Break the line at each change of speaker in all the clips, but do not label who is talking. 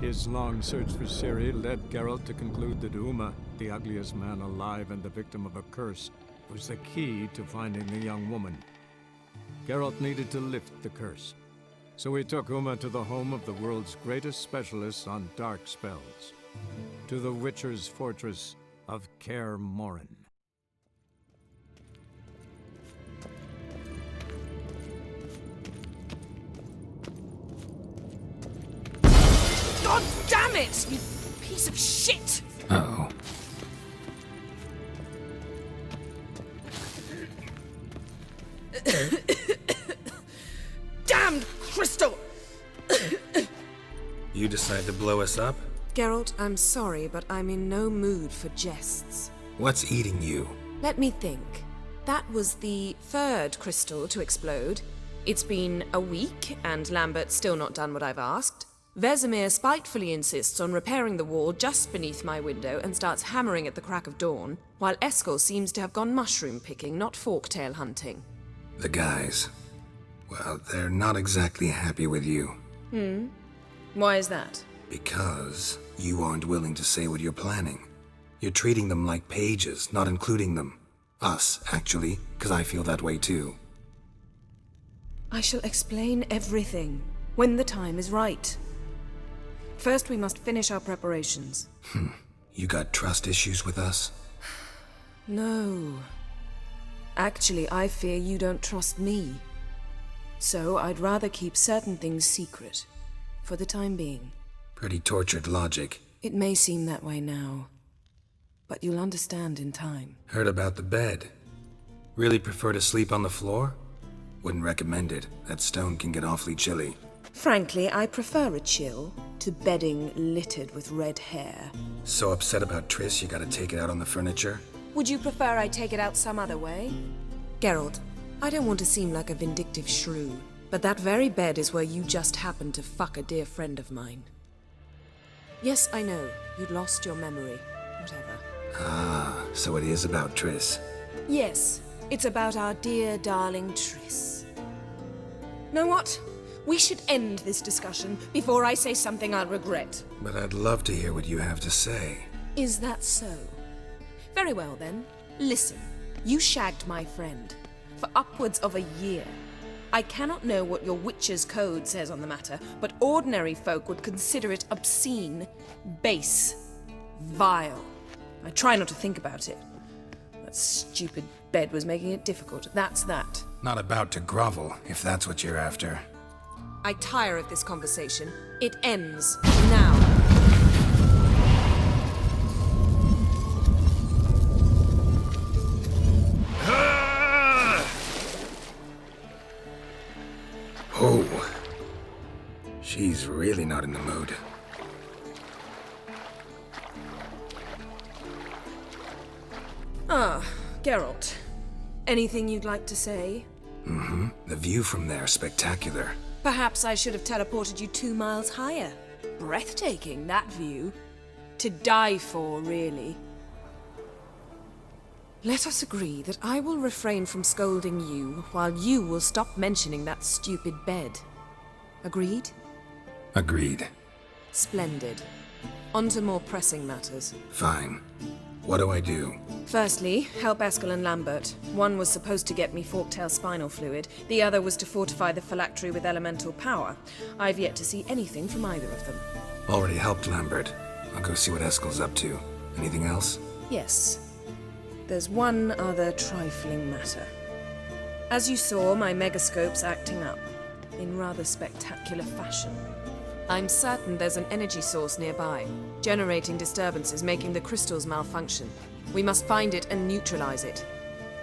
His long search for Ciri led Geralt to conclude that Uma, the ugliest man alive and the victim of a curse, was the key to finding the young woman. Geralt needed to lift the curse, so he took Uma to the home of the world's greatest specialists on dark spells, to the Witcher's fortress of Kaer Morhen.
God damn it, you piece of shit!
Uh-oh.
Damned crystal!
You decide to blow us up?
Geralt, I'm sorry, but I'm in no mood for jests.
What's eating you?
Let me think. That was the third crystal to explode. It's been a week, and Lambert's still not done what I've asked. Vesemir spitefully insists on repairing the wall just beneath my window and starts hammering at the crack of dawn, while Eskel seems to have gone mushroom picking, not forktail hunting.
The guys. Well, they're not exactly happy with you.
Why is that?
Because you aren't willing to say what you're planning. You're treating them like pages, not including them. Us, actually, because I feel that way too.
I shall explain everything when the time is right. First, we must finish our preparations.
You got trust issues with us?
No. Actually, I fear you don't trust me. So I'd rather keep certain things secret, for the time being.
Pretty tortured logic.
It may seem that way now, but you'll understand in time.
Heard about the bed. Really prefer to sleep on the floor? Wouldn't recommend it. That stone can get awfully chilly.
Frankly, I prefer a chill to bedding littered with red hair.
So upset about Triss you gotta take it out on the furniture?
Would you prefer I take it out some other way? Geralt, I don't want to seem like a vindictive shrew, but that very bed is where you just happened to fuck a dear friend of mine. Yes, I know, you'd lost your memory. Whatever.
Ah, so it is about Triss.
Yes, it's about our dear darling Triss. Know what? We should end this discussion before I say something I'll regret.
But I'd love to hear what you have to say.
Is that so? Very well then. Listen, you shagged my friend for upwards of a year. I cannot know what your Witcher's code says on the matter, but ordinary folk would consider it obscene, base, vile. I try not to think about it. That stupid bed was making it difficult. That's that.
Not about to grovel, if that's what you're after.
I tire of this conversation. It ends now.
Oh. She's really not in the mood.
Ah, Geralt. Anything you'd like to say?
The view from there is spectacular.
Perhaps I should have teleported you 2 miles higher. Breathtaking, that view. To die for, really. Let us agree that I will refrain from scolding you, while you will stop mentioning that stupid bed. Agreed?
Agreed.
Splendid. On to more pressing matters.
Fine. What do I do?
Firstly, help Eskel and Lambert. One was supposed to get me forktail spinal fluid, the other was to fortify the phylactery with elemental power. I've yet to see anything from either of them.
Already helped Lambert. I'll go see what Eskel's up to. Anything else?
Yes. There's one other trifling matter. As you saw, my megascope's acting up, in rather spectacular fashion. I'm certain there's an energy source nearby, generating disturbances, making the crystals malfunction. We must find it and neutralize it.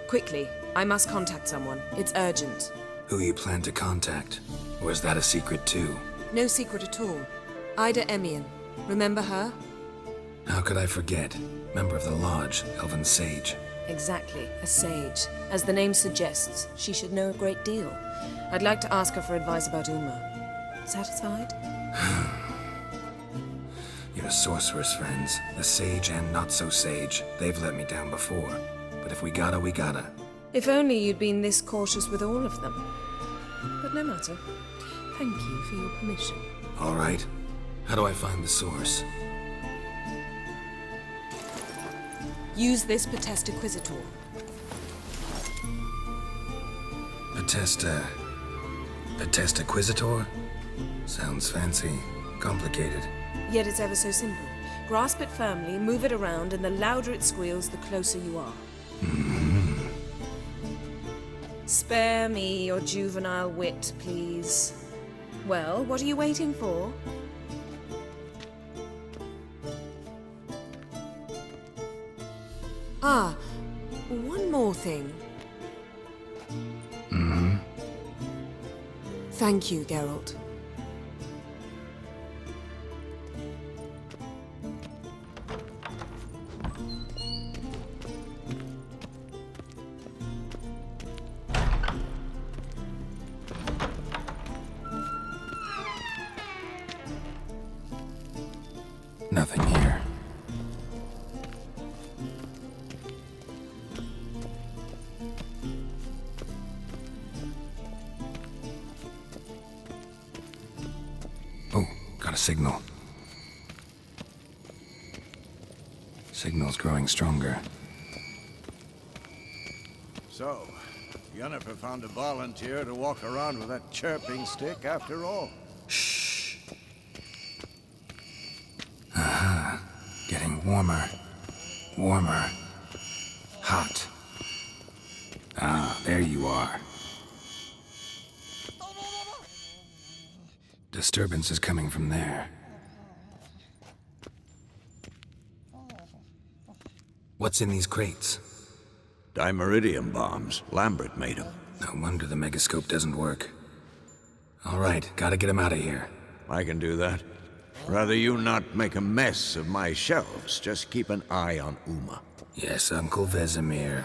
Quickly, I must contact someone. It's urgent.
Who you plan to contact? Or is that a secret too?
No secret at all. Ida Emian. Remember her?
How could I forget? Member of the Lodge, Elven Sage.
Exactly, a sage. As the name suggests, she should know a great deal. I'd like to ask her for advice about Uma. Satisfied?
Your sorceress friends, the sage and not-so-sage, they've let me down before. But if we gotta, we gotta.
If only you'd been this cautious with all of them. But no matter. Thank you for your permission.
All right. How do I find the source?
Use this Potest Acquisitor.
Potest Acquisitor? Sounds fancy. Complicated.
Yet it's ever so simple. Grasp it firmly, move it around, and the louder it squeals, the closer you are. Spare me your juvenile wit, please. Well, what are you waiting for? Ah, one more thing. Thank you, Geralt.
Nothing here. Oh, got a signal. Signal's growing stronger.
So, Yennefer found a volunteer to walk around with that chirping stick after all.
Shh. Getting warmer. Warmer. Hot. Ah, there you are. Disturbance is coming from there. What's in these crates?
Dimeridium bombs. Lambert made them.
No wonder the megascope doesn't work. All right, gotta get him out of here.
I can do that. Rather you not make a mess of my shelves. Just keep an eye on Uma.
Yes, Uncle Vesemir.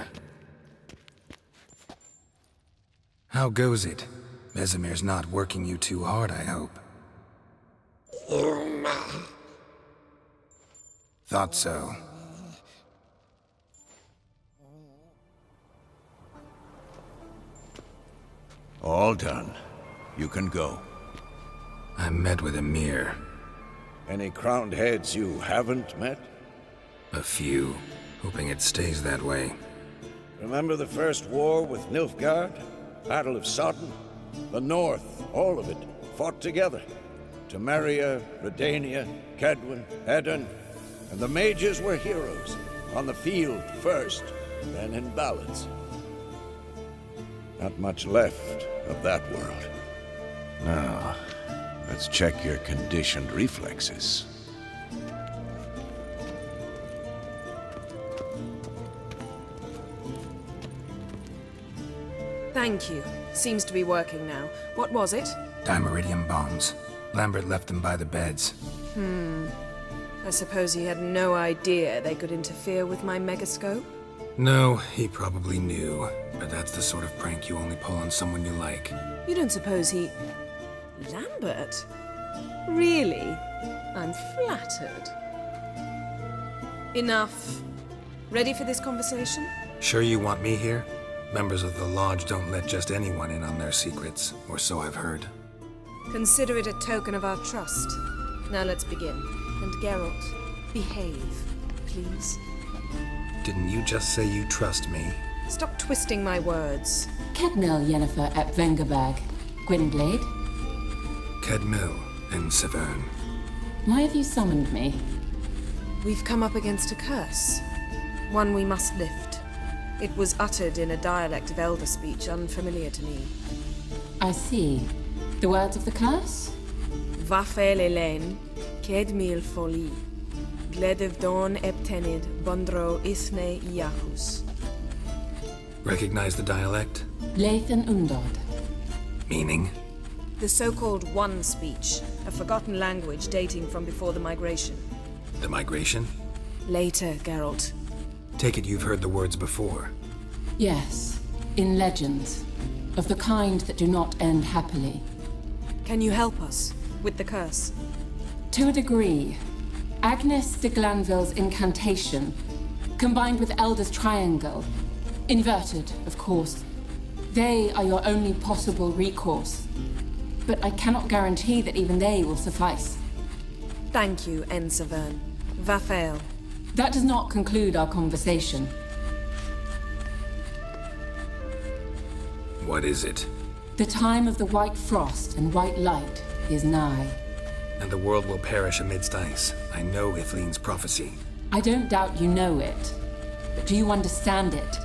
How goes it? Vesemir's not working you too hard, I hope. Thought so.
All done. You can go.
I met with Emir.
Any crowned heads you haven't met?
A few. Hoping it stays that way.
Remember the first war with Nilfgaard? Battle of Sodden? The North, all of it, fought together. Temeria, Redania, Kedwin, Edirn, and the mages were heroes. On the field first, then in ballads. Not much left of that world. Now, let's check your conditioned reflexes.
Thank you. Seems to be working now. What was it?
Dimeridium bombs. Lambert left them by the beds.
I suppose he had no idea they could interfere with my megascope?
No, he probably knew. But that's the sort of prank you only pull on someone you like.
You don't suppose he... Lambert? Really? I'm flattered. Enough. Ready for this conversation?
Sure you want me here? Members of the Lodge don't let just anyone in on their secrets, or so I've heard.
Consider it a token of our trust. Now let's begin. And Geralt, behave, please.
Didn't you just say you trust me?
Stop twisting my words.
Kedmil Yennefer at Vengerberg. Gwynblade,
Kedmil and Severn.
why have you summoned me?
We've come up against a curse. One we must lift. It was uttered in a dialect of Elder speech unfamiliar to me.
I see. The words of the curse?
Vafel Elaine, Kedmil Foli, Gledevdon Eptenid, Bondro Isne Iachus.
Recognize the dialect?
Lathan Undod.
Meaning?
The so-called One speech, a forgotten language dating from before the migration.
The migration?
Later, Geralt.
Take it you've heard the words before.
Yes, in legends. Of the kind that do not end happily.
Can you help us with the curse?
To a degree, Agnes de Glanville's incantation, combined with Elder's triangle, inverted, of course. They are your only possible recourse. But I cannot guarantee that even they will suffice.
Thank you, S04E02. Vafael.
That does not conclude our conversation.
What is it?
The time of the white frost and white light is nigh.
And the world will perish amidst ice. I know Ithleen's prophecy.
I don't doubt you know it, but do you understand it?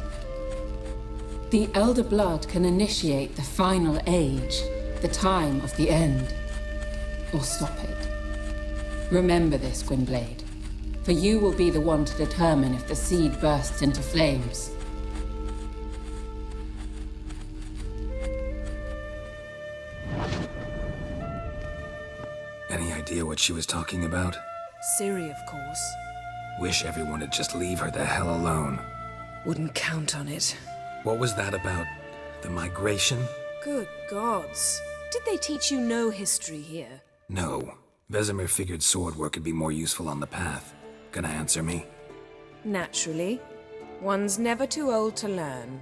The Elder Blood can initiate the final age, the time of the end, or stop it. Remember this, Gwynblade, for you will be the one to determine if the seed bursts into flames.
Any idea what she was talking about?
Ciri, of course.
Wish everyone would just leave her the hell alone.
Wouldn't count on it.
What was that about? The migration?
Good gods. Did they teach you no history here?
No. Vesemir figured sword work would be more useful on the path. Gonna answer me?
Naturally. One's never too old to learn.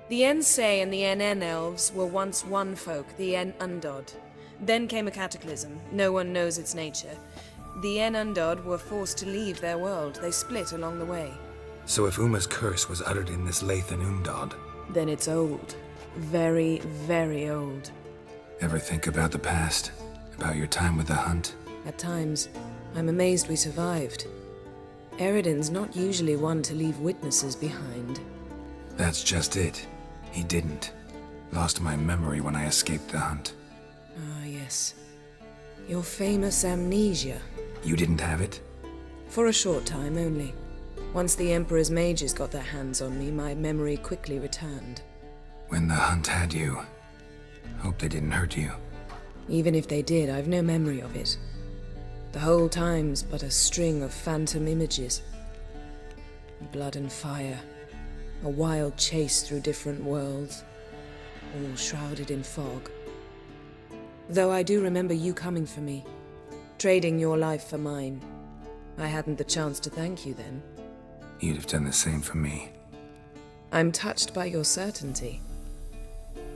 The Ensei and the NN elves were once one folk, the En Undod. Then came a cataclysm. No one knows its nature. The En Undod were forced to leave their world. They split along the way.
So if Uma's curse was uttered in this Lathan Undod,
Then it's old. Very, very old.
ever think about the past? About your time with the hunt?
At times, I'm amazed we survived. Eridan's not usually one to leave witnesses behind.
That's just it. He didn't. Lost my memory when I escaped the hunt.
Ah, yes. Your famous amnesia.
You didn't have it?
For a short time only. Once the Emperor's mages got their hands on me, my memory quickly returned.
When the hunt had you. Hope they didn't hurt you.
Even if they did, I've no memory of it. The whole time's but a string of phantom images. Blood and fire. A wild chase through different worlds. All shrouded in fog. Though I do remember you coming for me. Trading your life for mine. I hadn't the chance to thank you then.
You'd have done the same for me.
I'm touched by your certainty.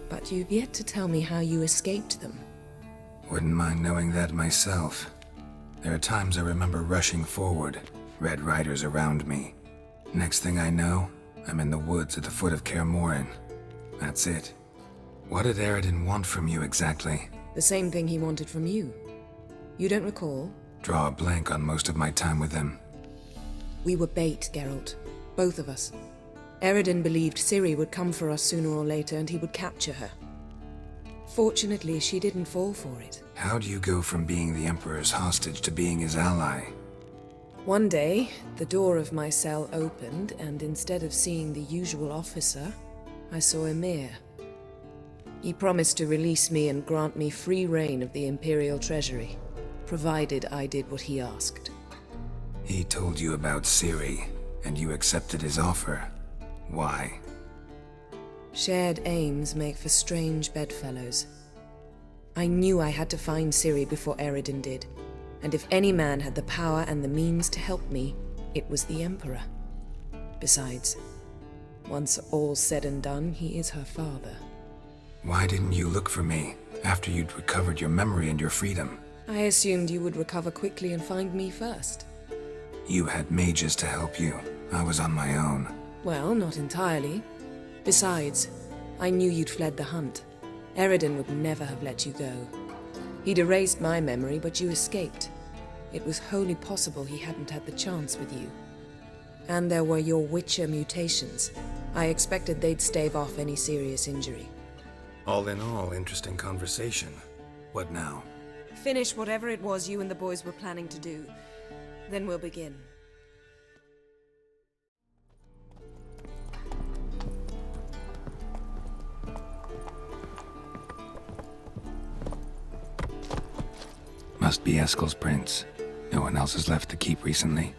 But you've yet to tell me how you escaped them.
Wouldn't mind knowing that myself. There are times I remember rushing forward, Red Riders around me. Next thing I know, I'm in the woods at the foot of Kaer Morhen. That's it. What did Eridan want from you exactly?
The same thing he wanted from you. You don't recall?
Draw a blank on most of my time with him.
We were bait, Geralt. Both of us. Eridan believed Ciri would come for us sooner or later and he would capture her. Fortunately, she didn't fall for it.
How do you go from being the Emperor's hostage to being his ally?
One day, the door of my cell opened, and instead of seeing the usual officer, I saw Emir. He promised to release me and grant me free reign of the Imperial Treasury, provided I did what he asked.
He told you about Ciri, and you accepted his offer. Why?
Shared aims make for strange bedfellows. I knew I had to find Ciri before Eridan did, and if any man had the power and the means to help me, it was the Emperor. Besides, once all's said and done, he is her father.
Why didn't you look for me, after you'd recovered your memory and your freedom?
I assumed you would recover quickly and find me first.
You had mages to help you. I was on my own.
Well, not entirely. Besides, I knew you'd fled the hunt. Eridan would never have let you go. He'd erased my memory, but you escaped. It was wholly possible he hadn't had the chance with you. And there were your Witcher mutations. I expected they'd stave off any serious injury.
All in all, interesting conversation. What now?
Finish whatever it was you and the boys were planning to do. Then we'll begin.
Must be Eskel's prints. No one else has left the keep recently.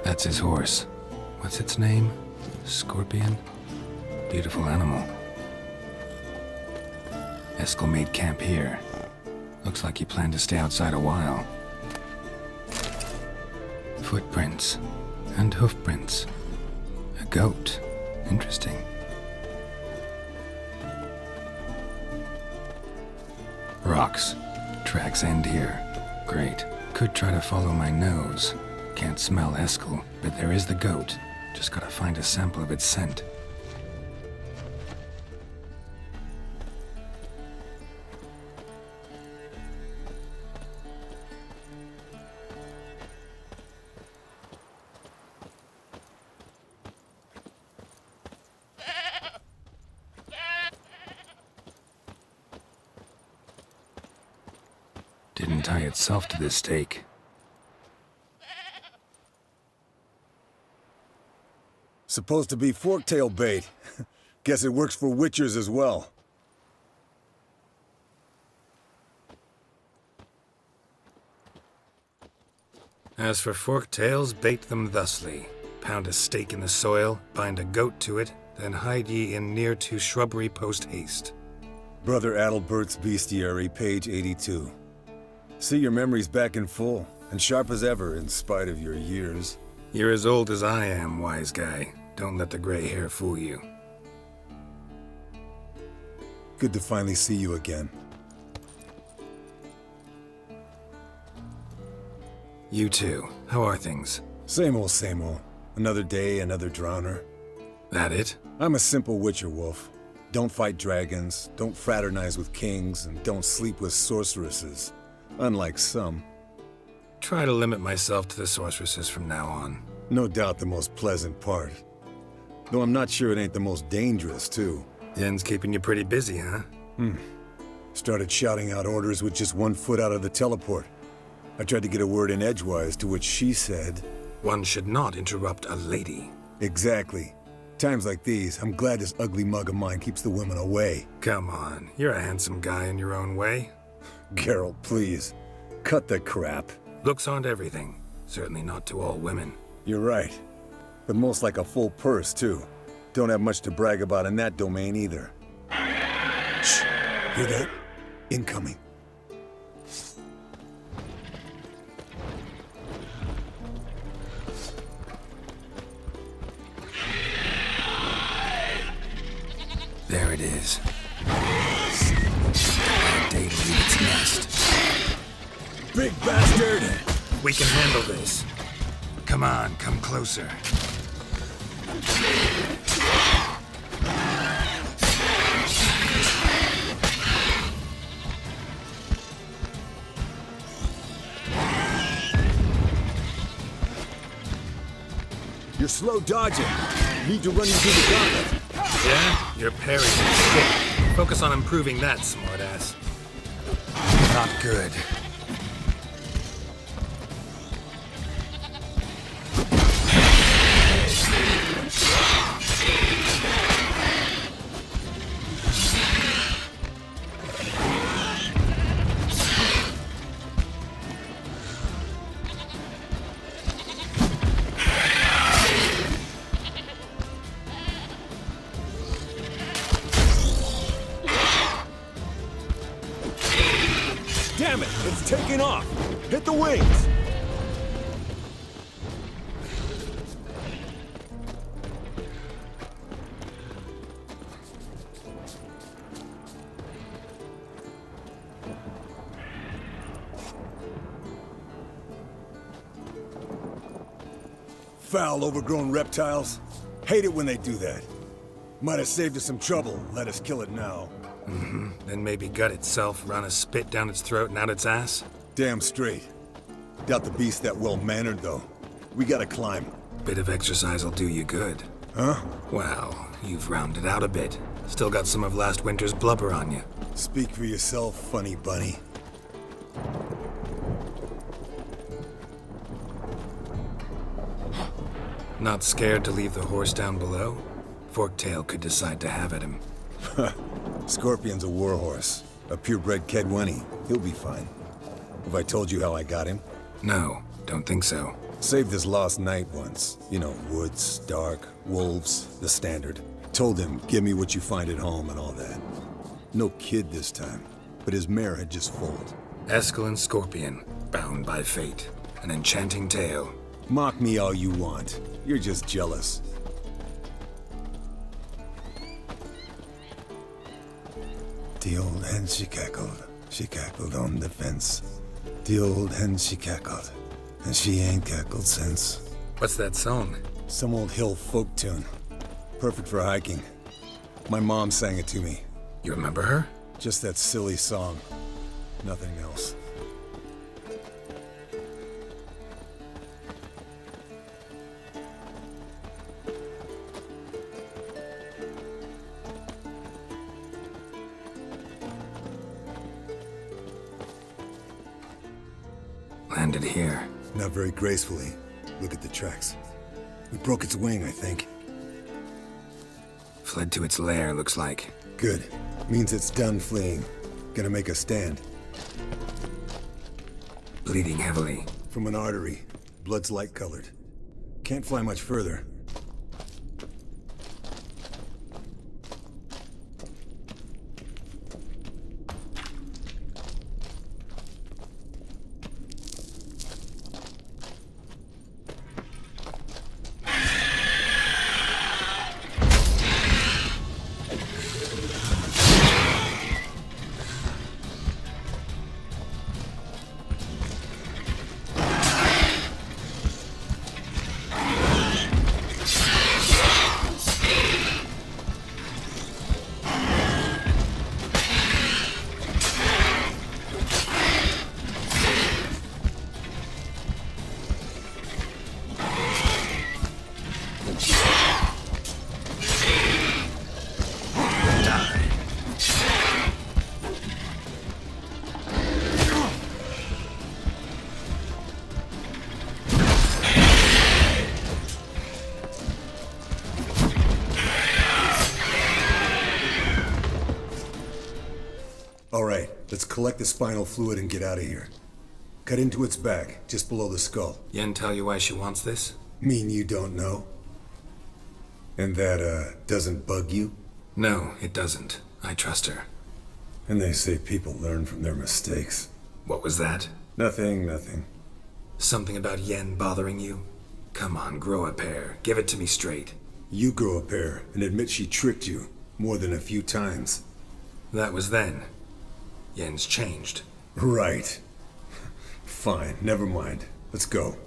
That's his horse. What's its name? Scorpion? Beautiful animal. Eskel made camp here. Looks like he planned to stay outside a while. Footprints. And hoofprints. A goat. Interesting. Rocks. Tracks end here. Great. Could try to follow my nose. Can't smell Eskel, but there is the goat. Just gotta find a sample of its scent. Didn't tie itself to this stake.
Supposed to be forktail bait. Guess it works for witchers as well.
As for forktails, bait them thusly. Pound a stake in the soil, bind a goat to it, then hide ye in near to shrubbery post haste.
Brother Adalbert's Bestiary, page 82. See your memories back in full, and sharp as ever in spite of your years.
You're as old as I am, wise guy. Don't let the gray hair fool you.
Good to finally see you again.
You too. How are things?
Same old, same old. Another day, another drowner.
That it?
I'm a simple witcher wolf. Don't fight dragons, don't fraternize with kings, and don't sleep with sorceresses. Unlike some.
Try to limit myself to the sorceresses from now on.
No doubt the most pleasant part. Though I'm not sure it ain't the most dangerous, too.
Yen's keeping you pretty busy, huh?
Started shouting out orders with just 1 foot out of the teleport. I tried to get a word in edgewise, to which she said...
One should not interrupt a lady.
Exactly. Times like these, I'm glad this ugly mug of mine keeps the women away.
Come on, you're a handsome guy in your own way.
Geralt, please. Cut the crap.
Looks aren't everything. Certainly not to all women.
You're right. But most like a full purse, too. Don't have much to brag about in that domain, either. Shh. Hear that? Incoming.
There it is. Day to leave its nest.
Big bastard!
We can handle this. Come on, come closer.
You're slow dodging. Need to run you through the gauntlet.
Yeah? Your parry is sick. Focus on improving that, smartass. Not good.
Damn it! It's taking off! Hit the wings! Foul, overgrown reptiles. Hate it when they do that. Might have saved us some trouble. Let us kill it now.
Then maybe gut itself, run a spit down its throat and out its ass?
Damn straight. Doubt the beast that well-mannered, though. We gotta climb.
Bit of exercise will do you good.
Huh?
Well, you've rounded out a bit. Still got some of last winter's blubber on you.
Speak for yourself, funny bunny.
Not scared to leave the horse down below? Forktail could decide to have at him.
Scorpion's a warhorse. A purebred Kedwenny. He'll be fine. Have I told you how I got him?
No, don't think so.
Saved his lost knight once. You know, woods, dark, wolves, the standard. Told him, give me what you find at home and all that. No kid this time, but his mare had just foaled.
Escalin Scorpion, bound by fate. An enchanting tale.
Mock me all you want. You're just jealous. The old hen she cackled on the fence. The old hen she cackled, and she ain't cackled since.
What's that song?
Some old hill folk tune. Perfect for hiking. My mom sang it to me.
You remember her?
Just that silly song. Nothing else.
Landed here.
Not very gracefully. Look at the tracks. We broke its wing, I think.
Fled to its lair, looks like.
Good. Means it's done fleeing. Gonna make a stand.
Bleeding heavily.
From an artery. Blood's light-colored. Can't fly much further. Alright, let's collect the spinal fluid and get out of here. Cut into its back, just below the skull.
Yen tell you why she wants this?
Mean you don't know? And that, doesn't bug you?
No, it doesn't. I trust her.
And they say people learn from their mistakes.
What was that?
Nothing.
Something about Yen bothering you? Come on, grow a pair. Give it to me straight.
You grow a pair and admit she tricked you more than a few times.
That was then. Yen's changed.
Right. Fine, never mind. Let's go.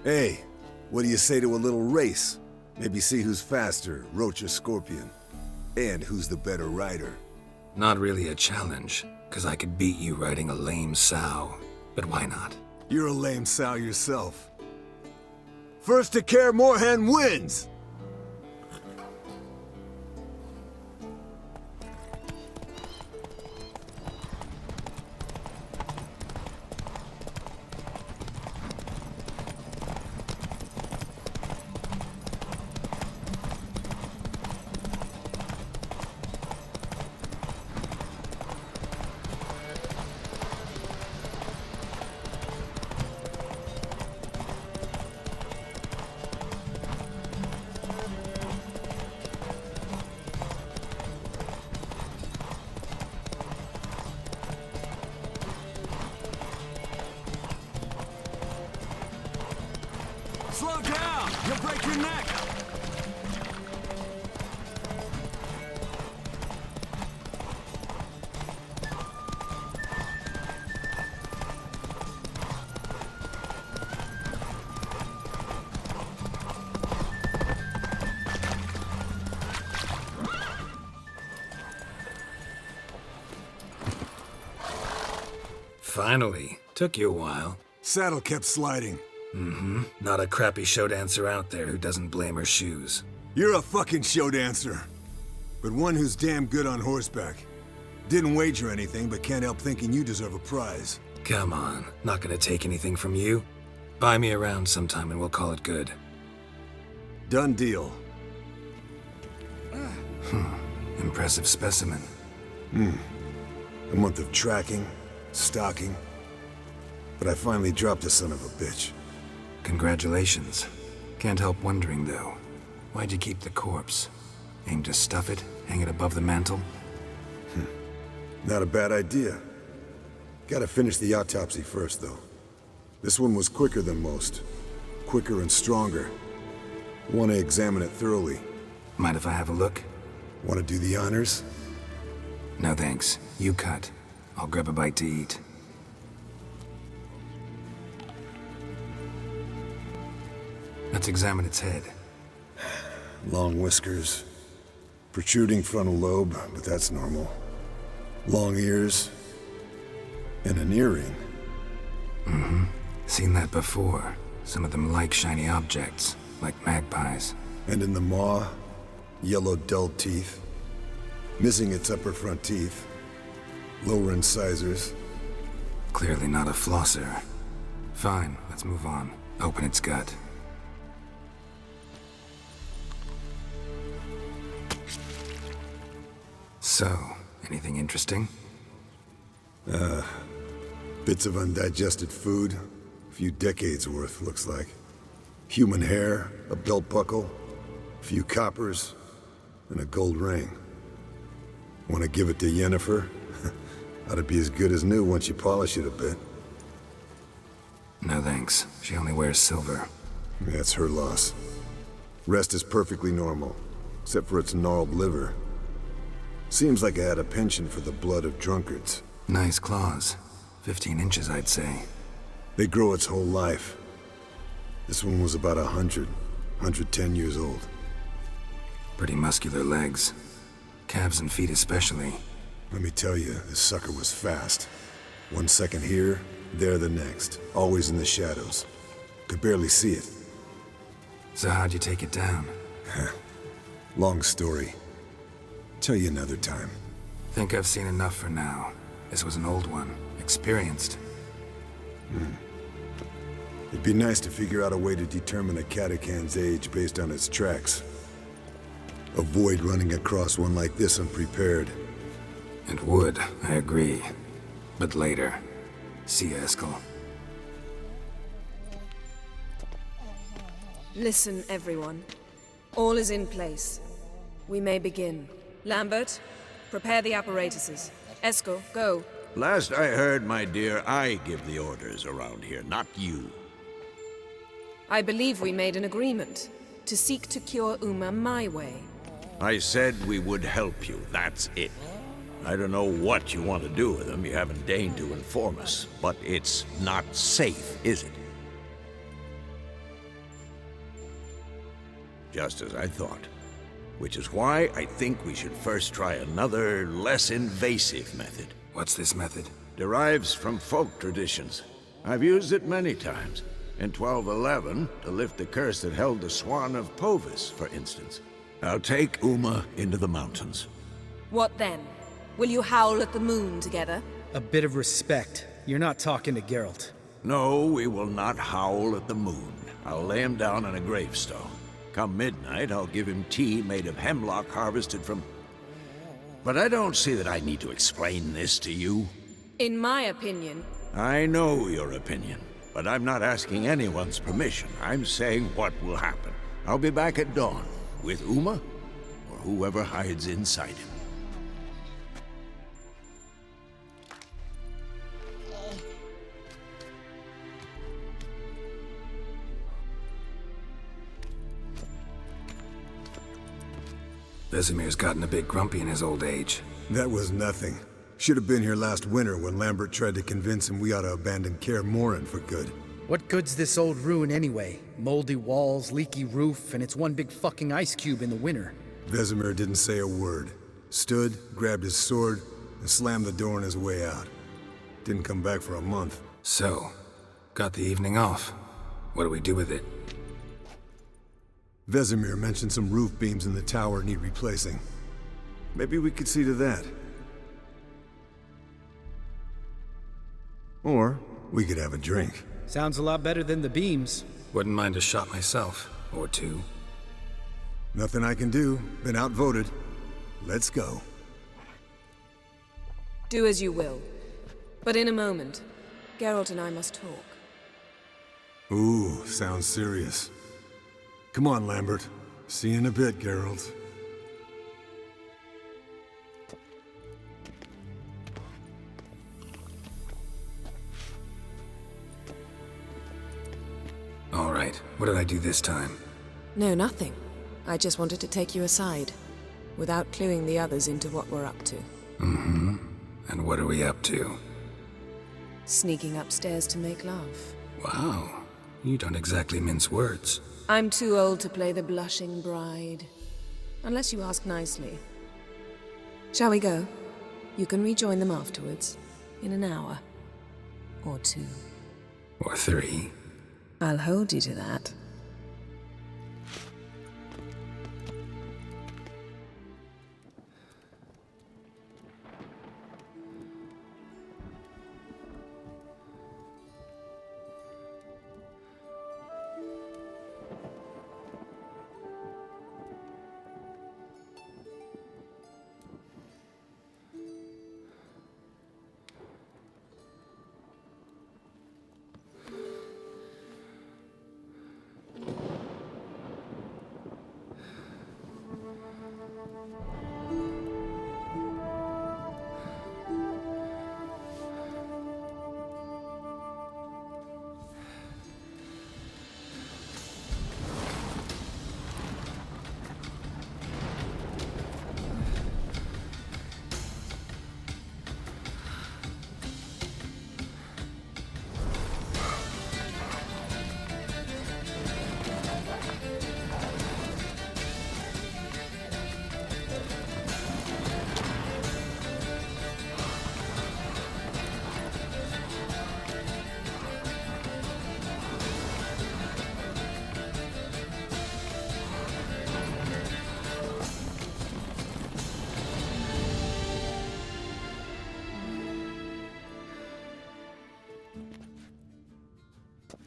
Hey, what do you say to a little race? Maybe see who's faster, Roach or Scorpion. And who's the better rider.
Not really a challenge, because I could beat you riding a lame sow. But why not?
You're a lame sow yourself. First to Kaer Morhen wins! Slow down! You'll break your neck!
Finally. Took you a while.
Saddle kept sliding.
Mm-hmm. Not a crappy show dancer out there who doesn't blame her shoes.
You're a fucking show dancer. But one who's damn good on horseback. Didn't wager anything, but can't help thinking you deserve a prize.
Come on. Not gonna take anything from you. Buy me around sometime and we'll call it good.
Done deal.
Impressive specimen.
A month of tracking, stalking. But I finally dropped the son of a bitch.
Congratulations. Can't help wondering, though. Why'd you keep the corpse? Aim to stuff it? Hang it above the mantle?
Not a bad idea. Gotta finish the autopsy first, though. This one was quicker than most. Quicker and stronger. Want to examine it thoroughly.
Mind if I have a look?
Want to do the honors?
No thanks. You cut. I'll grab a bite to eat. Let's examine its head.
Long whiskers. Protruding frontal lobe, but that's normal. Long ears. And an earring.
Seen that before. Some of them like shiny objects, like magpies.
And in the maw, yellow dull teeth. Missing its upper front teeth. Lower incisors.
Clearly not a flosser. Fine, let's move on. Open its gut. So, anything interesting?
Bits of undigested food. A few decades worth, looks like. Human hair, a belt buckle, a few coppers, and a gold ring. Want to give it to Yennefer? Ought to be as good as new once you polish it a bit.
No thanks. She only wears silver.
That's her loss. Rest is perfectly normal, except for its gnarled liver. Seems like I had a penchant for the blood of drunkards.
Nice claws. 15 inches, I'd say.
They grow its whole life. This one was about 110 years old.
Pretty muscular legs. Calves and feet especially.
Let me tell you, this sucker was fast. 1 second here, there the next. Always in the shadows. Could barely see it.
So how'd you take it down?
Long story. Tell you another time.
Think I've seen enough for now. This was an old one. Experienced.
It'd be nice to figure out a way to determine a catacan's age based on its tracks. Avoid running across one like this unprepared.
It would, I agree. But later. See ya, Eskel.
Listen, everyone. All is in place. We may begin. Lambert, prepare the apparatuses. Eskel, go.
Last I heard, my dear, I give the orders around here, not you.
I believe we made an agreement to seek to cure Uma my way.
I said we would help you, that's it. I don't know what you want to do with them, you haven't deigned to inform us, but it's not safe, is it? Just as I thought. Which is why I think we should first try another, less invasive method.
What's this method?
Derives from folk traditions. I've used it many times. In 1211, to lift the curse that held the Swan of Povis, for instance. I'll take Uma into the mountains.
What then? Will you howl at the moon together?
A bit of respect. You're not talking to Geralt.
No, we will not howl at the moon. I'll lay him down on a gravestone. Come midnight, I'll give him tea made of hemlock harvested from... But I don't see that I need to explain this to you.
In my opinion...
I know your opinion, but I'm not asking anyone's permission. I'm saying what will happen. I'll be back at dawn, with Uma, or whoever hides inside him.
Vesemir's gotten a bit grumpy in his old age.
That was nothing. Should have been here last winter when Lambert tried to convince him we ought to abandon Kaer Morhen for good.
What good's this old ruin anyway? Moldy walls, leaky roof, and it's one big fucking ice cube in the winter.
Vesemir didn't say a word. Stood, grabbed his sword, and slammed the door on his way out. Didn't come back for a month.
So, got the evening off. What do we do with it?
Vesemir mentioned some roof beams in the tower need replacing. Maybe we could see to that. Or we could have a drink.
Sounds a lot better than the beams.
Wouldn't mind a shot myself, or two.
Nothing I can do. Been outvoted. Let's go.
Do as you will. But in a moment, Geralt and I must talk.
Ooh, sounds serious. Come on, Lambert. See you in a bit, Geralt.
All right, what did I do this time?
No, nothing. I just wanted to take you aside, without cluing the others into what we're up to.
Mm-hmm. And what are we up to?
Sneaking upstairs to make love.
Wow, you don't exactly mince words.
I'm too old to play the blushing bride. Unless you ask nicely. Shall we go? You can rejoin them afterwards. In an hour. Or 2.
Or 3.
I'll hold you to that.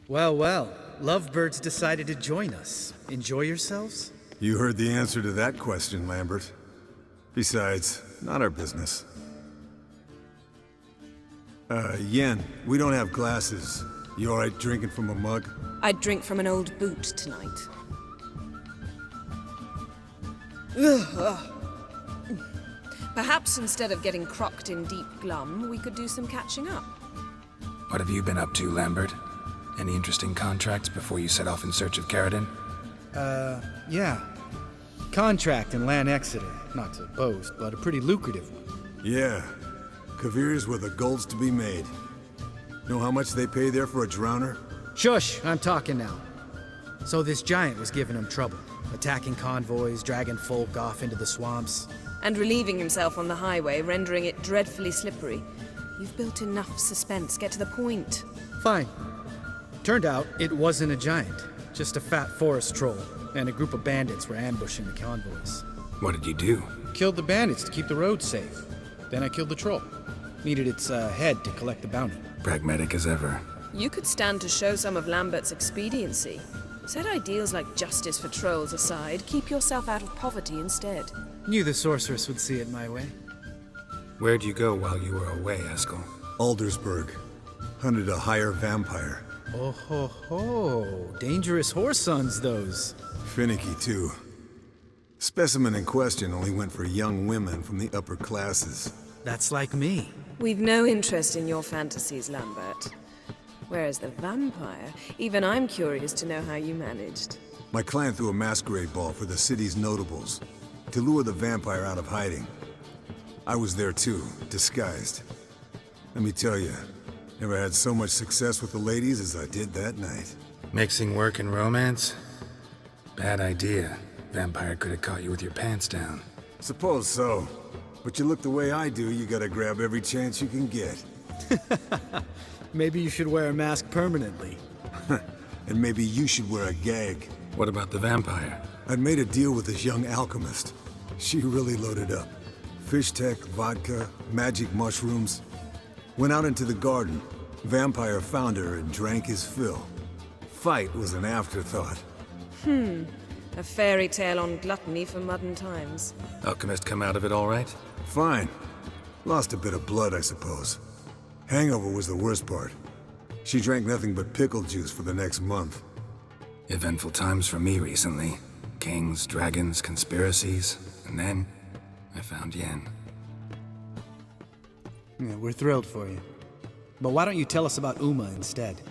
Well, well. Lovebirds decided to join us. Enjoy yourselves?
You heard the answer to that question, Lambert. Besides, not our business. Yen, we don't have glasses. You alright drinking from a mug?
I'd drink from an old boot tonight. Perhaps instead of getting crocked in deep glum, we could do some catching up.
What have you been up to, Lambert? Any interesting contracts before you set off in search of Caradon?
Yeah. Contract in Lan Exeter. Not to boast, but a pretty lucrative one.
Yeah. Kavir's where the gold's to be made. Know how much they pay there for a drowner?
Shush! I'm talking now. So this giant was giving him trouble. Attacking convoys, dragging folk off into the swamps.
And relieving himself on the highway, rendering it dreadfully slippery. You've built enough suspense. Get to the point.
Fine. Turned out it wasn't a giant. Just a fat forest troll. And a group of bandits were ambushing the convoys.
What did you do?
Killed the bandits to keep the road safe. Then I killed the troll. Needed its head to collect the bounty.
Pragmatic as ever.
You could stand to show some of Lambert's expediency. Set ideals like justice for trolls aside, keep yourself out of poverty instead.
Knew the sorceress would see it my way.
Where'd you go while you were away, Eskel?
Aldersburg. Hunted a higher vampire.
Oh ho ho. Dangerous horse sons, those.
Finicky, too. Specimen in question only went for young women from the upper classes.
That's like me.
We've no interest in your fantasies, Lambert. Whereas the vampire, even I'm curious to know how you managed.
My clan threw a masquerade ball for the city's notables, to lure the vampire out of hiding. I was there too, disguised. Let me tell you, never had so much success with the ladies as I did that night.
Mixing work and romance? Bad idea. Vampire could have caught you with your pants down.
Suppose so. But you look the way I do, you gotta grab every chance you can get.
Maybe you should wear a mask permanently.
And maybe you should wear a gag.
What about the vampire?
I'd made a deal with this young alchemist. She really loaded up. Fish tech, vodka, magic mushrooms. Went out into the garden, Vampire found her and drank his fill. Fight was an afterthought.
A fairy tale on gluttony for modern times.
Alchemist come out of it all right?
Fine. Lost a bit of blood, I suppose. Hangover was the worst part. She drank nothing but pickle juice for the next month.
Eventful times for me recently. Kings, dragons, conspiracies, and then I found Yen.
Yeah, we're thrilled for you. But why don't you tell us about Uma instead?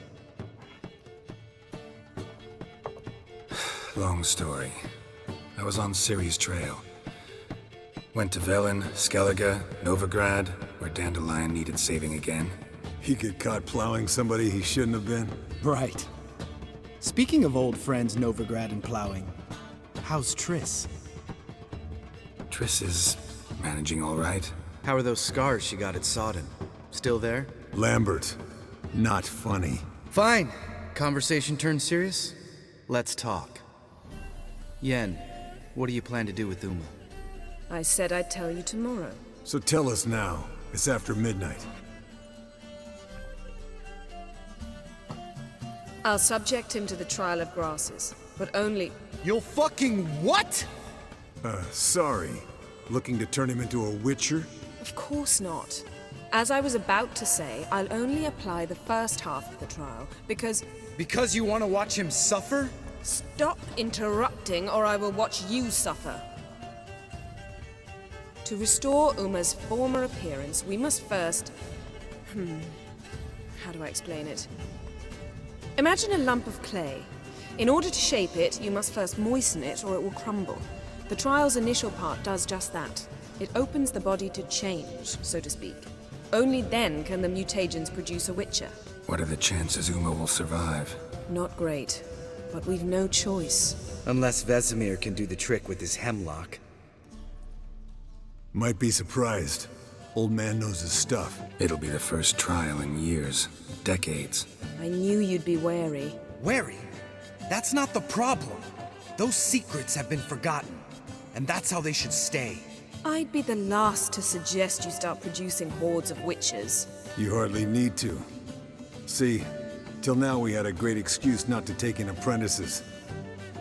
Long story. I was on Ciri's trail. Went to Velen, Skellige, Novigrad, where Dandelion needed saving again.
He get caught plowing somebody he shouldn't have been.
Right. Speaking of old friends Novigrad and plowing, how's Triss?
Triss is managing all right.
How are those scars she got at Sodden? Still there?
Lambert. Not funny.
Fine. Conversation turned serious? Let's talk. Yen, what do you plan to do with Uma?
I said I'd tell you tomorrow.
So tell us now. It's after midnight.
I'll subject him to the trial of grasses, but only...
You'll fucking what?
Sorry. Looking to turn him into a witcher?
Of course not. As I was about to say, I'll only apply the first half of the trial, because...
Because you want to watch him suffer?
Stop interrupting, or I will watch you suffer. To restore Uma's former appearance, we must first... How do I explain it? Imagine a lump of clay. In order to shape it, you must first moisten it, or it will crumble. The trial's initial part does just that. It opens the body to change, so to speak. Only then can the mutagens produce a witcher.
What are the chances Uma will survive?
Not great, but we've no choice.
Unless Vesemir can do the trick with his hemlock.
Might be surprised. Old man knows his stuff.
It'll be the first trial in years. Decades.
I knew you'd be wary.
Wary? That's not the problem. Those secrets have been forgotten, and that's how they should stay.
I'd be the last to suggest you start producing hordes of witches.
You hardly need to. See, till now we had a great excuse not to take in apprentices.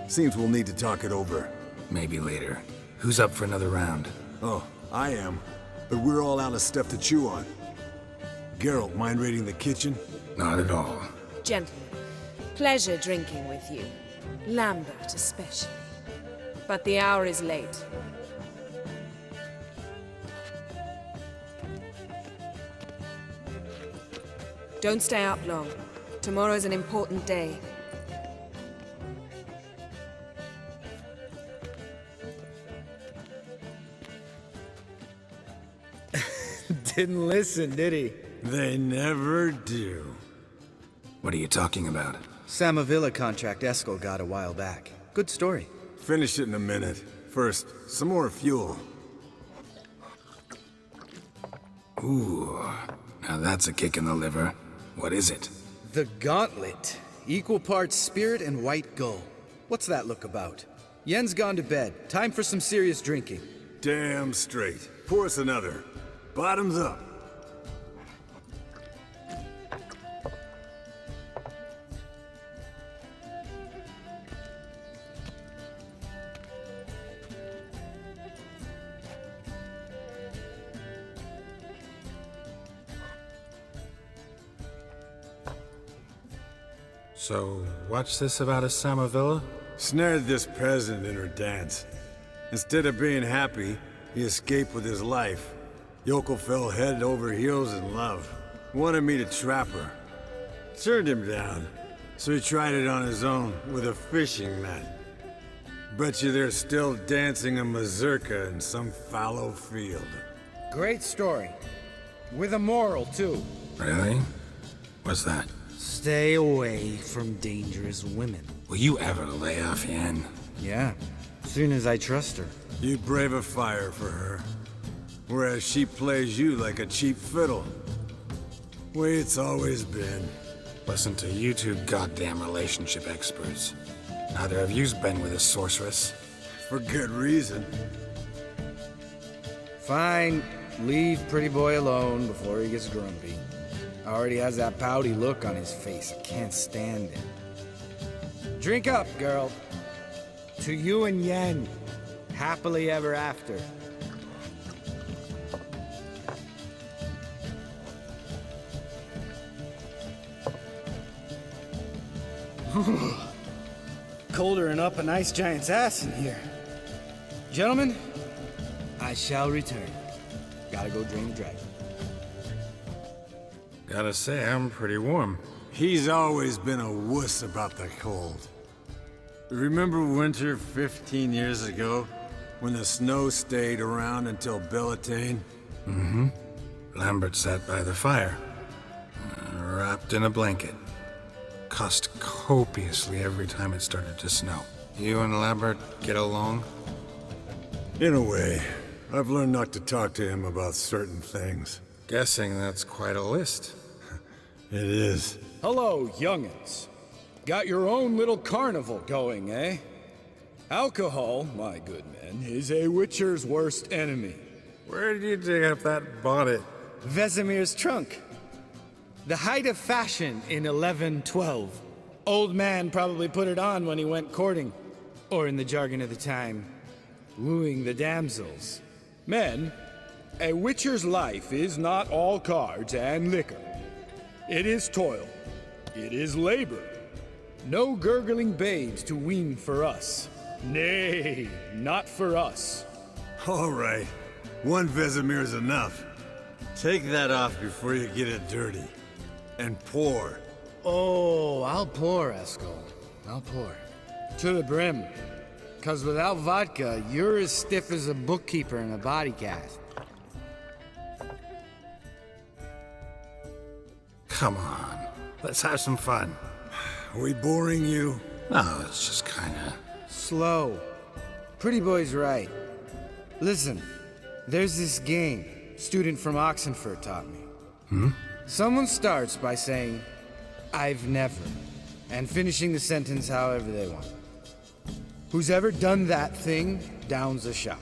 Seems we'll need to talk it over.
Maybe later. Who's up for another round?
Oh, I am. But we're all out of stuff to chew on. Geralt, mind raiding the kitchen?
Not at all.
Gentlemen, pleasure drinking with you. Lambert especially. But the hour is late. Don't stay up long. Tomorrow's an important day.
Didn't listen, did he?
They never do.
What are you talking about?
Samavilla contract Eskel got a while back. Good story.
Finish it in a minute. First, some more fuel.
Ooh, now that's a kick in the liver. What is it?
The Gauntlet. Equal parts spirit and white gull. What's that look about? Yen's gone to bed. Time for some serious drinking.
Damn straight. Pour us another. Bottoms up.
So, what's this about a Samavilla?
Snared this peasant in her dance. Instead of being happy, he escaped with his life. Yokel fell head over heels in love. Wanted me to trap her. Turned him down. So he tried it on his own with a fishing net. Bet you they're still dancing a mazurka in some fallow field.
Great story. With a moral, too.
Really? What's that?
Stay away from dangerous women.
Will you ever lay off Yen?
Yeah, soon as I trust her.
You brave a fire for her. Whereas she plays you like a cheap fiddle. Way it's always been.
Listen to you two goddamn relationship experts. Neither of you's been with a sorceress.
For good reason.
Fine, leave pretty boy alone before he gets grumpy. Already has that pouty look on his face. I can't stand it. Drink up, girl. To you and Yen. Happily ever after. Colder than up an ice giant's ass in here. Gentlemen, I shall return. Gotta go drain the dragon.
Gotta say, I'm pretty warm.
He's always been a wuss about the cold. Remember winter 15 years ago, when the snow stayed around until Bellatane?
Mm-hmm. Lambert sat by the fire, wrapped in a blanket. Cussed copiously every time it started to snow. You and Lambert get along?
In a way. I've learned not to talk to him about certain things.
Guessing that's quite a list.
It is.
Hello, young'uns. Got your own little carnival going, eh? Alcohol, my good men, is a witcher's worst enemy.
Where did you dig up that bonnet?
Vesemir's trunk. The height of fashion in 1112. Old man probably put it on when he went courting. Or in the jargon of the time, wooing the damsels. Men, a witcher's life is not all cards and liquor. It is toil. It is labor. No gurgling babes to wean for us. Nay, not for us.
All right. One Vesemir's enough. Take that off before you get it dirty. And pour.
Oh, I'll pour, Eskel. I'll pour. To the brim. 'Cause without vodka, you're as stiff as a bookkeeper in a body cast.
Come on, let's have some fun.
Are we boring you?
No, it's just kinda...
Slow. Pretty boy's right. Listen, there's this game student from Oxenford taught me. Someone starts by saying, I've never, and finishing the sentence however they want. Who's ever done that thing downs a shot.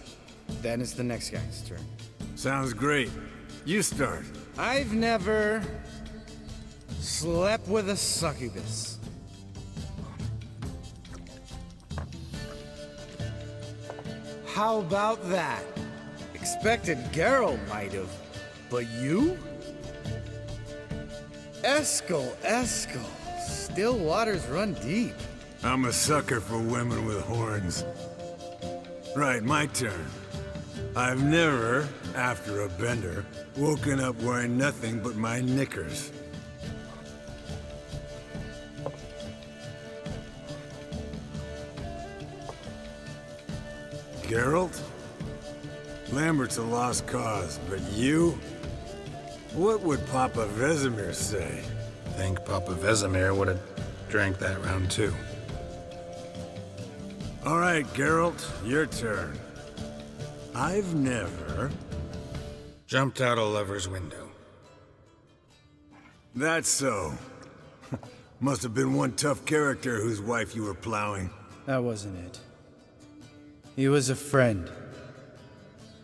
Then it's the next guy's turn.
Sounds great. You start.
I've never slept with a succubus. How about that? Expected Geralt might have, but you? Eskel. Still waters run deep.
I'm a sucker for women with horns. Right, my turn. I've never, after a bender, woken up wearing nothing but my knickers. Geralt? Lambert's a lost cause, but you? What would Papa Vesemir say?
I think Papa Vesemir would have drank that round too.
All right, Geralt, your turn. I've never...
Jumped out a lover's window.
That's so. Must have been one tough character whose wife you were plowing.
That wasn't it. He was a friend.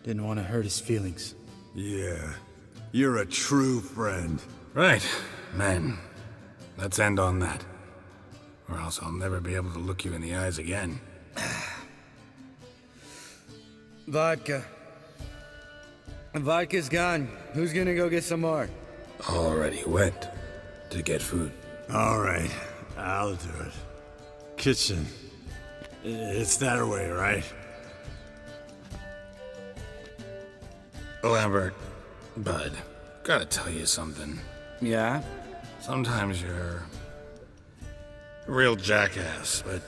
Didn't want to hurt his feelings.
Yeah, you're a true friend.
Right, men. Let's end on that. Or else I'll never be able to look you in the eyes again.
Vodka. Vodka's gone. Who's gonna go get some more?
Already went to get food.
All right, I'll do it. Kitchen. It's that way, right?
Lambert, bud, gotta tell you something.
Yeah?
Sometimes you're a real jackass, but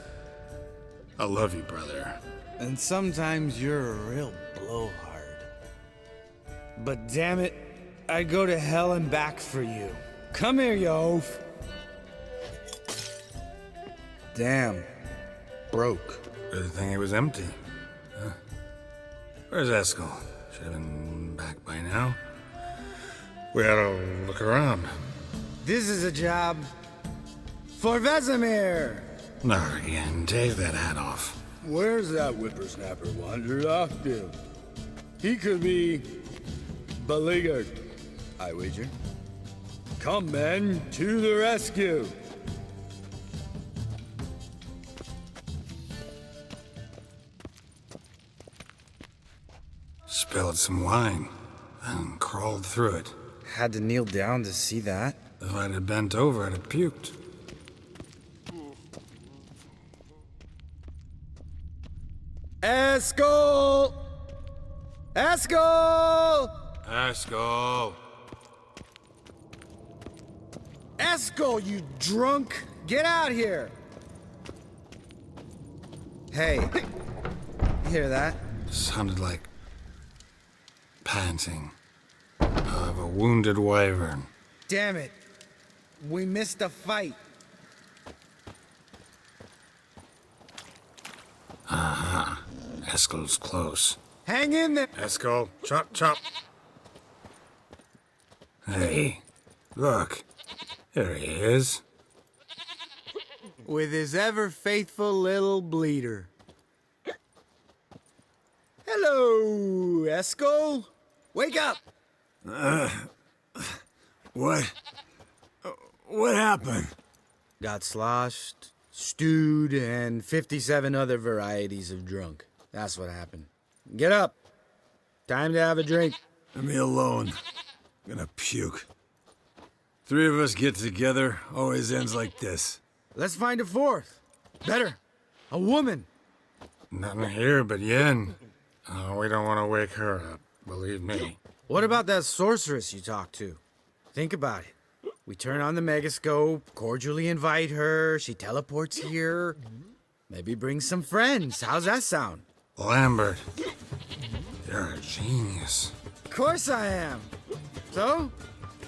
I love you, brother.
And sometimes you're a real blowhard. But damn it, I'd go to hell and back for you. Come here, you oaf. Damn. Broke.
Good thing it was empty. Huh? Where's Eskel? Should have been back by now. We ought to look around.
This is a job for Vesemir.
Not again. Take that hat off.
Where's that whippersnapper wandered off to? He could be beleaguered, I wager. Come, men, to the rescue!
Spilled some wine, and crawled through it.
Had to kneel down to see that.
If I'd have bent over, I'd have puked.
Eskel! Eskel!
Eskel!
Eskel, you drunk! Get out here! Hey, you hear that?
Sounded like panting of a wounded wyvern.
Damn it. We missed a fight.
Aha. Eskel's close.
Hang in there!
Eskel, chop, chop.
Hey, look. There he is.
With his ever-faithful little bleeder. Hello, Eskel. Wake up!
What? What happened?
Got sloshed, stewed, and 57 other varieties of drunk. That's what happened. Get up. Time to have a drink.
Leave me alone. I'm gonna puke. Three of us get together, always ends like this.
Let's find a fourth. Better. A woman.
Nothing here but Yen. Oh, we don't want to wake her up, believe me.
What about that sorceress you talked to? Think about it. We turn on the megascope, cordially invite her, she teleports here. Maybe bring some friends. How's that sound?
Lambert, you're a genius.
Of course I am. So,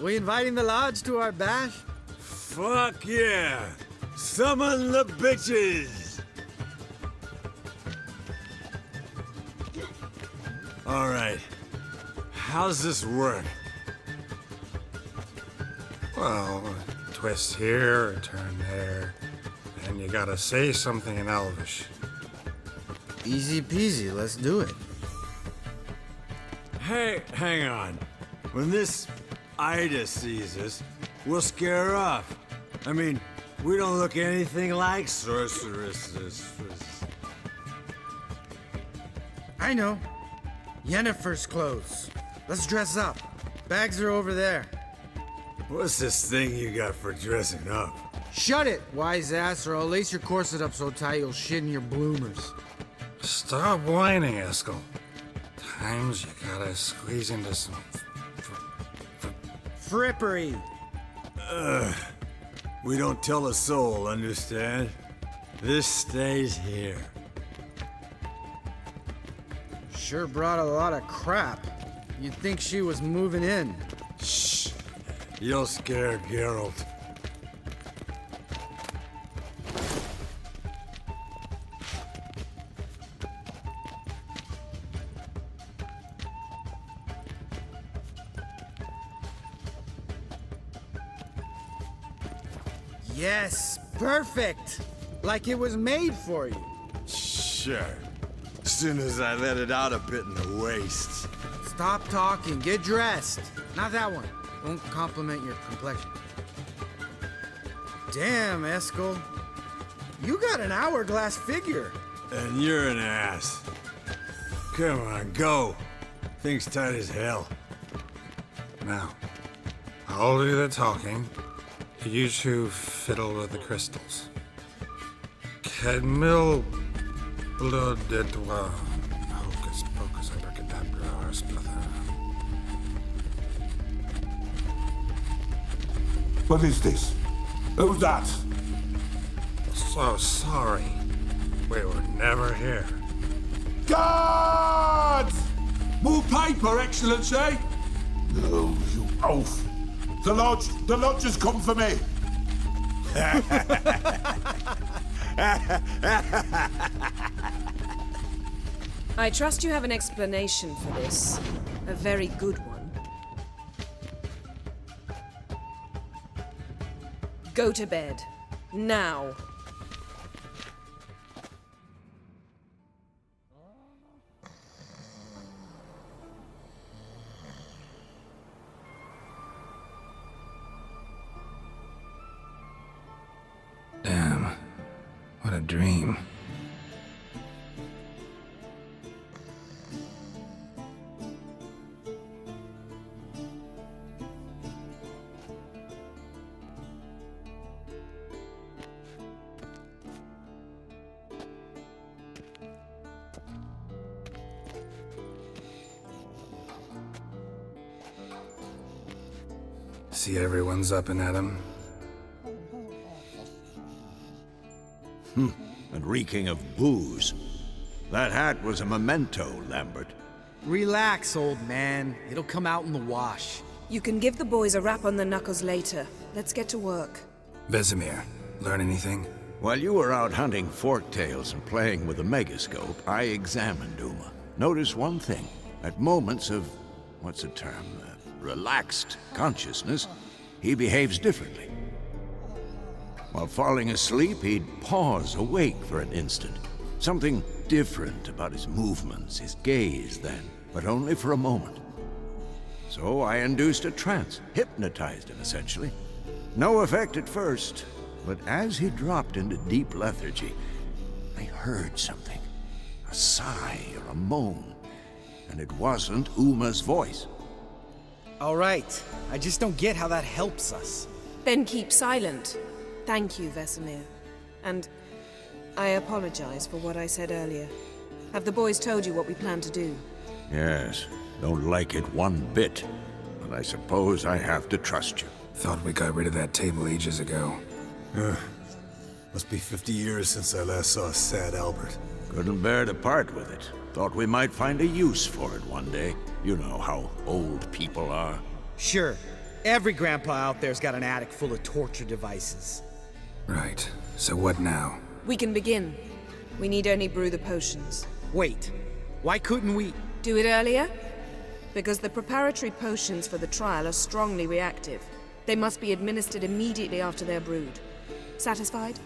we inviting the lodge to our bash?
Fuck yeah! Summon the bitches! Alright. How's this work?
Well, a twist here, a turn there, and you gotta say something in Elvish.
Easy peasy, let's do it.
Hey, hang on. When this Ida sees us, we'll scare her off. I mean, we don't look anything like sorceresses.
I know. Yennefer's clothes. Let's dress up. Bags are over there.
What's this thing you got for dressing up?
Shut it, wise ass, or I'll lace your corset up so tight you'll shit in your bloomers.
Stop whining, Eskel. Times you gotta squeeze into some
Frippery.
We don't tell a soul, understand? This stays here.
Sure brought a lot of crap. You'd think she was moving in.
Shh. You'll scare Geralt.
Yes, perfect. Like it was made for you.
Sure. As soon as I let it out a bit in the waist.
Stop talking, get dressed. Not that one. Won't compliment your complexion. Damn, Eskel. You got an hourglass figure.
And you're an ass. Come on, go. Thing's tight as hell.
Now, I'll do the talking. You two fiddle with the crystals. Cadmil blood de doigt. Hocus pocus abracadabra splather.
What is this? Who's that?
So sorry. We were never here.
Guards! More paper, Excellency! No, you oaf. The lodge has come for me.
I trust you have an explanation for this. A very good one. Go to bed. Now.
What a dream. See everyone's up and at 'em.
And reeking of booze. That hat was a memento, Lambert.
Relax, old man. It'll come out in the wash.
You can give the boys a rap on the knuckles later. Let's get to work.
Vesemir, learn anything?
While you were out hunting forktails and playing with a megascope, I examined Uma. Notice one thing. At moments of, what's the term, relaxed consciousness, he behaves differently. While falling asleep, he'd pause awake for an instant. Something different about his movements, his gaze then, but only for a moment. So I induced a trance, hypnotized him essentially. No effect at first, but as he dropped into deep lethargy, I heard something. A sigh or a moan, and it wasn't Uma's voice.
All right. I just don't get how that helps us.
Then keep silent. Thank you, Vesemir. And I apologize for what I said earlier. Have the boys told you what we plan to do?
Yes, don't like it one bit, but I suppose I have to trust you.
Thought we got rid of that table ages ago.
Must be 50 years since I last saw sad Albert.
Couldn't bear to part with it. Thought we might find a use for it one day. You know how old people are.
Sure. Every grandpa out there's got an attic full of torture devices.
Right. So what now?
We can begin. We need only brew the potions.
Wait. Why couldn't we...
Do it earlier? Because the preparatory potions for the trial are strongly reactive. They must be administered immediately after they're brewed. Satisfied?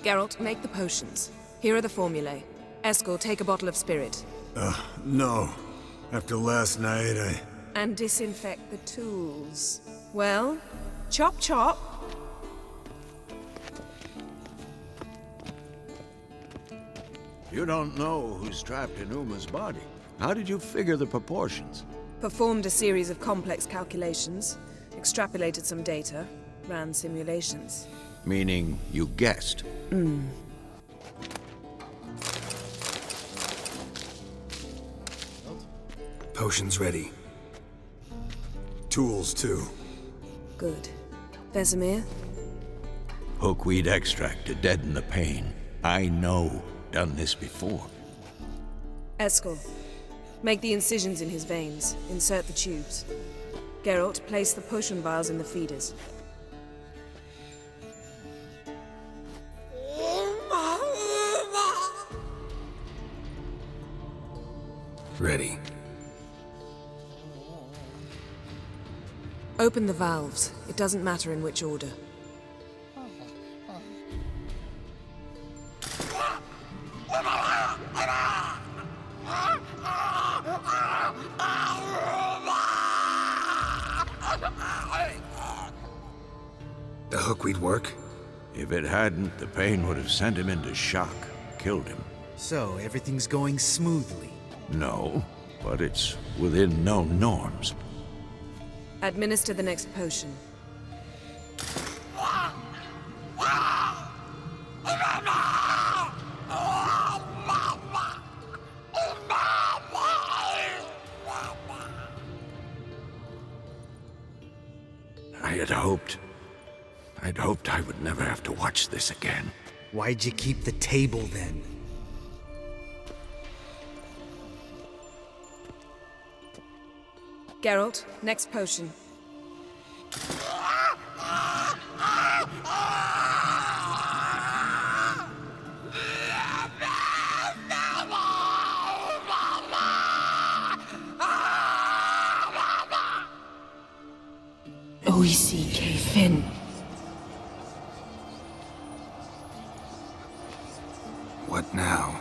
Geralt, make the potions. Here are the formulae. Eskel, take a bottle of spirit.
No. After last night,
And disinfect the tools. Well, chop chop.
You don't know who's trapped in Uma's body. How did you figure the proportions?
Performed a series of complex calculations, extrapolated some data, ran simulations.
Meaning you guessed?
Potions ready.
tools too.
Good. Vesemir?
Hookweed extract to deaden the pain. I know. Done this before.
Eskel, make the incisions in his veins. Insert the tubes. Geralt, place the potion vials in the feeders.
Ready.
Open the valves. It doesn't matter in which order.
The hookweed work?
If it hadn't, the pain would have sent him into shock, killed him.
So, everything's going smoothly?
No, but it's within known norms.
Administer the next potion.
I'd hoped I would never have to watch this again.
Why'd you keep the table then?
Geralt, next potion.
OECK Finn.
What now?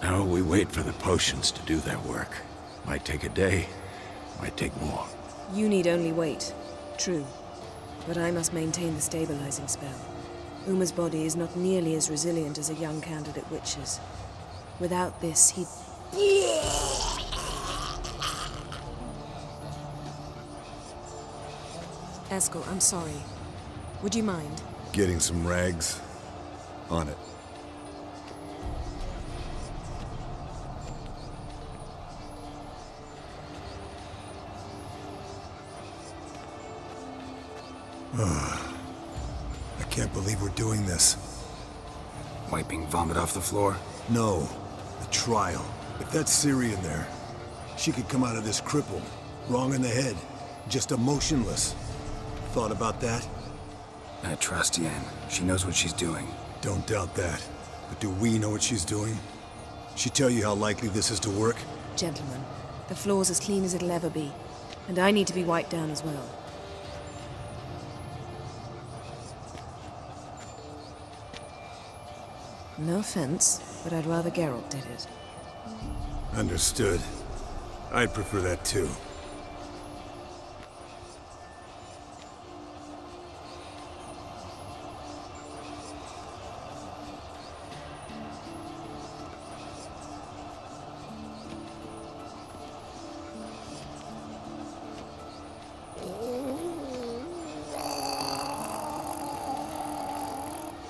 Now we wait for the potions to do their work. Might take a day, might take more.
You need only wait. True. But I must maintain the stabilizing spell. Uma's body is not nearly as resilient as a young candidate witch's. Without this, he'd... Eskel, I'm sorry. Would you mind?
Getting some rags? On it. I can't believe we're doing this.
Wiping vomit off the floor?
No. The trial. If that's Syrian there, she could come out of this crippled, wrong in the head, just emotionless. Thought about that?
I trust Yen. She knows what she's doing.
Don't doubt that. But do we know what she's doing? She tell you how likely this is to work?
Gentlemen, the floor's as clean as it'll ever be. And I need to be wiped down as well. No offense, but I'd rather Geralt did it.
Understood. I'd prefer that too.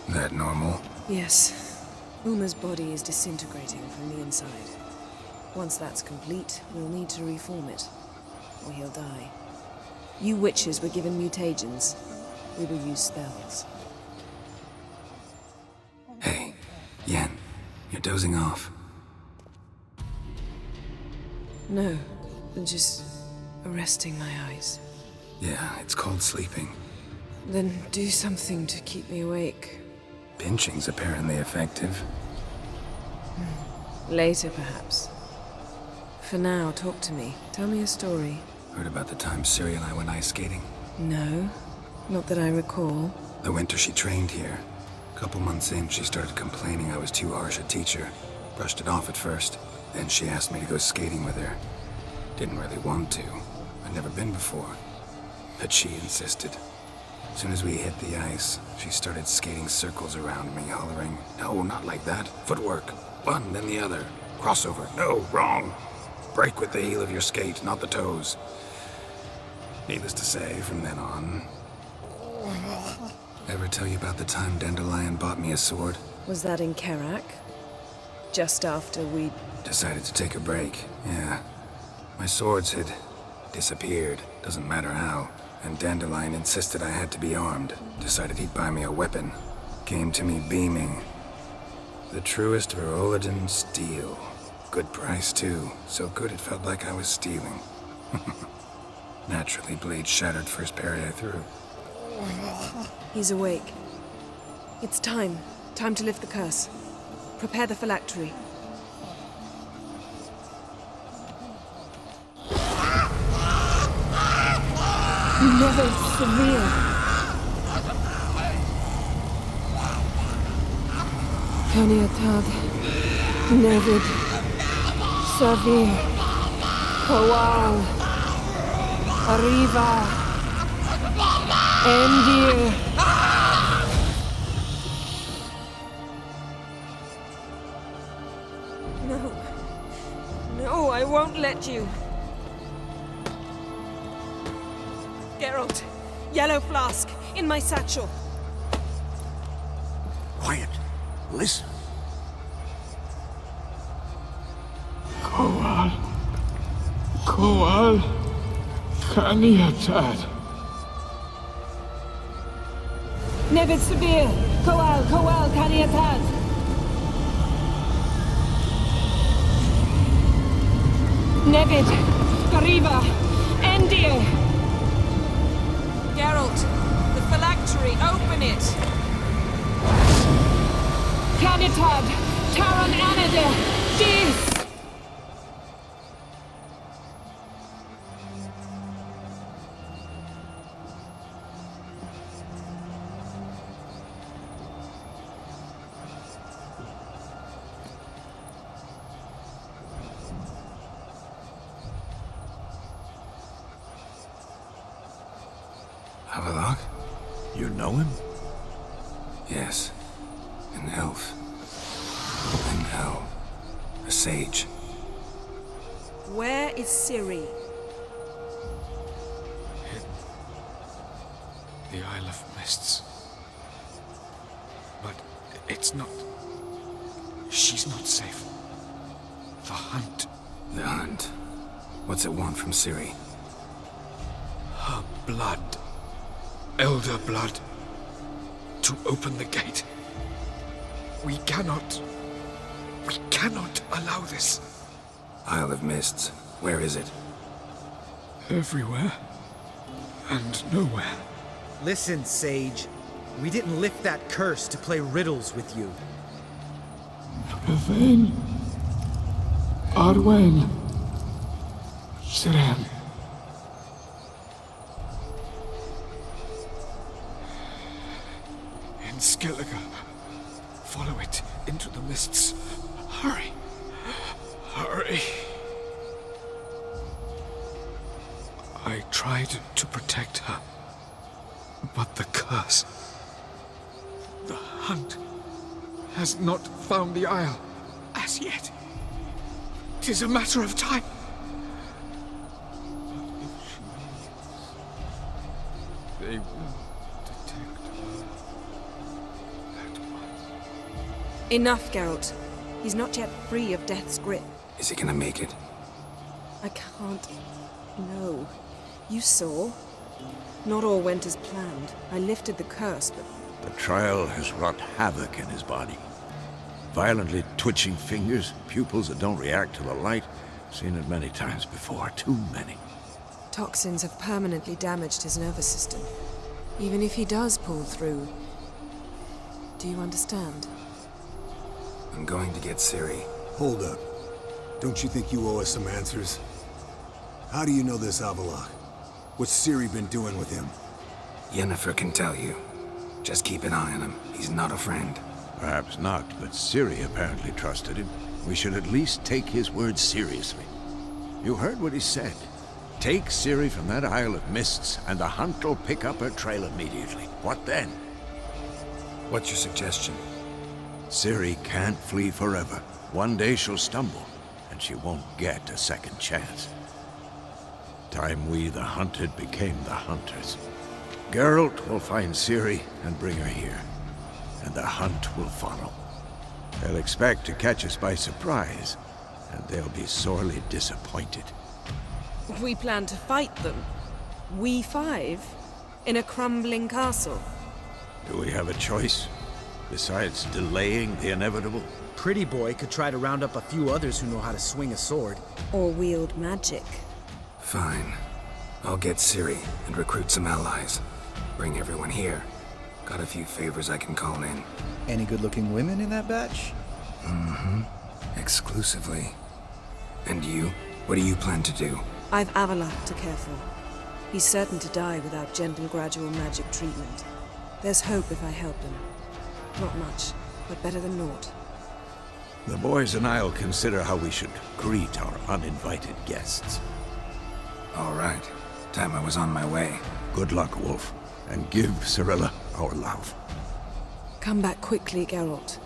That normal?
Yes. Uma's body is disintegrating from the inside. Once that's complete, we'll need to reform it, or he'll die. You witches were given mutagens. We will use spells.
Hey, Yen, you're dozing off.
No, just arresting my eyes.
Yeah, it's called sleeping.
Then do something to keep me awake.
Pinching's apparently effective.
Later, perhaps. For now, talk to me. Tell me a story.
Heard about the time Ciri and I went ice skating?
No, not that I recall.
The winter she trained here. A couple months in, she started complaining I was too harsh a teacher. Brushed it off at first. Then she asked me to go skating with her. Didn't really want to. I'd never been before. But she insisted. As soon as we hit the ice, she started skating circles around me, hollering, "No, not like that. Footwork. One, then the other. Crossover. No, wrong. Break with the heel of your skate, not the toes." Needless to say, from then on... Ever tell you about the time Dandelion bought me a sword?
Was that in Kerak? Just after we...
Decided to take a break, yeah. My swords had disappeared, doesn't matter how. And Dandelion insisted I had to be armed. Decided he'd buy me a weapon. Came to me beaming. The truest Verolidan steel. Good price, too. So good it felt like I was stealing. Naturally, blade shattered first parry I threw.
He's awake. It's time. Time to lift the curse. Prepare the phylactery. Never severe. Kaniatad, Nevid, Savir, Kawal, Arriva, Endir. No. No, I won't let you. Geralt, yellow flask, in my satchel.
Quiet. Listen.
Kowal, Kaniatad.
Nevid Sabir, Kowal, Kaniatad. Nevid, Gariva, Endir. Geralt, the phylactery, open it! Canitad, Taran Anada, Dis!
Havelock?
You know him?
Yes. An elf. An hell. A sage.
Where is Ciri?
The Isle of Mists. But it's not... She's not safe. The hunt.
The hunt? What's it want from Ciri?
Her blood. Elder blood. To open the gate. We cannot allow this.
Isle of Mists. Where is it?
Everywhere. And nowhere.
Listen, Sage. We didn't lift that curse to play riddles with you.
Yvain. Arwen. Siren. In Skellige. Follow it into the mists. Hurry. Hurry. I tried to protect her. But the curse... The hunt has not found the Isle as yet. 'Tis a matter of time. But if she leaves, they will detect her at once.
Enough, Geralt. He's not yet free of death's grip.
Is he gonna make it?
I can't... No. You saw. Not all went as planned. I lifted the curse, but...
The trial has wrought havoc in his body. Violently twitching fingers, pupils that don't react to the light. Seen it many times before, too many.
Toxins have permanently damaged his nervous system. Even if he does pull through... Do you understand?
I'm going to get Ciri.
Hold up. Don't you think you owe us some answers? How do you know this Avallac'h? What's Ciri been doing with him?
Yennefer can tell you. Just keep an eye on him. He's not a friend.
Perhaps not, but Ciri apparently trusted him. We should at least take his words seriously. You heard what he said. Take Ciri from that Isle of Mists, and the hunt will pick up her trail immediately. What then?
What's your suggestion?
Ciri can't flee forever. One day she'll stumble, and she won't get a second chance. Time we, the hunted, became the hunters. Geralt will find Ciri and bring her here, and the hunt will follow. They'll expect to catch us by surprise, and they'll be sorely disappointed.
We plan to fight them. We five? In a crumbling castle?
Do we have a choice? Besides delaying the inevitable?
Pretty Boy could try to round up a few others who know how to swing a sword.
Or wield magic.
Fine. I'll get Ciri and recruit some allies. Bring everyone here. Got a few favors I can call in.
Any good-looking women in that batch?
Mm-hmm. Exclusively. And you? What do you plan to do?
I've Avallac'h to care for. He's certain to die without gentle, gradual magic treatment. There's hope if I help him. Not much, but better than naught.
The boys and I'll consider how we should greet our uninvited guests.
All right. Time I was on my way.
Good luck, Wolf. And give Cirilla our love.
Come back quickly, Geralt.